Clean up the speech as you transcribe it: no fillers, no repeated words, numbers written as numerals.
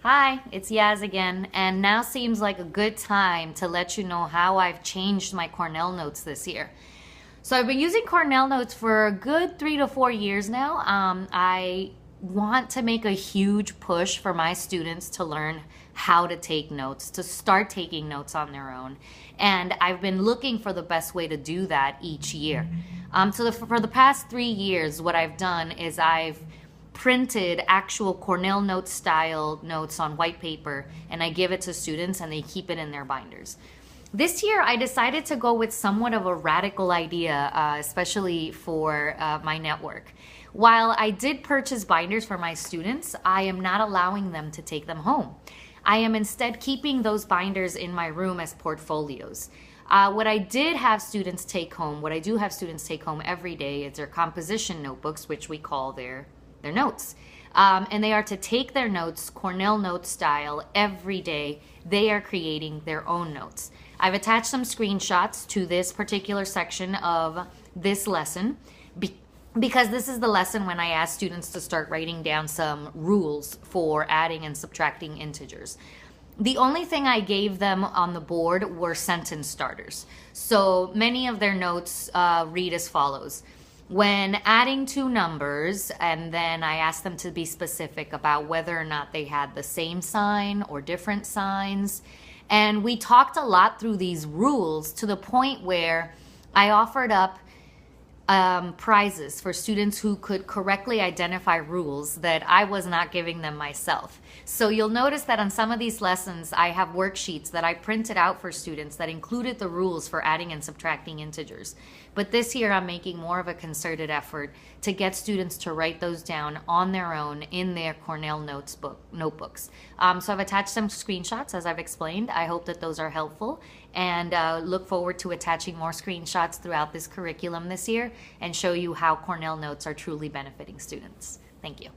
Hi, it's Yaz again, and now seems like a good time to let you know how I've changed my Cornell notes this year. So I've been using Cornell notes for a good 3 to 4 years now. I want to make a huge push for my students to learn how to take notes, to start taking notes on their own. And I've been looking for the best way to do that each year. For the past 3 years, what I've done is I've printed actual Cornell note style notes on white paper, and I give it to students and they keep it in their binders. This year, I decided to go with somewhat of a radical idea, especially for my network. While I did purchase binders for my students, I am not allowing them to take them home. I am instead keeping those binders in my room as portfolios. What I do have students take home every day is their composition notebooks, which we call their notes. And they are to take their notes, Cornell note style, every day. They are creating their own notes. I've attached some screenshots to this particular section of this lesson because this is the lesson when I ask students to start writing down some rules for adding and subtracting integers. The only thing I gave them on the board were sentence starters. So many of their notes read as follows. When adding two numbers, and then I asked them to be specific about whether or not they had the same sign or different signs. And we talked a lot through these rules to the point where I offered up prizes for students who could correctly identify rules that I was not giving them myself. So you'll notice that on some of these lessons, I have worksheets that I printed out for students that included the rules for adding and subtracting integers. But this year, I'm making more of a concerted effort to get students to write those down on their own in their Cornell notebooks. So I've attached some screenshots, as I've explained. I hope that those are helpful, and look forward to attaching more screenshots throughout this curriculum this year and show you how Cornell notes are truly benefiting students. Thank you.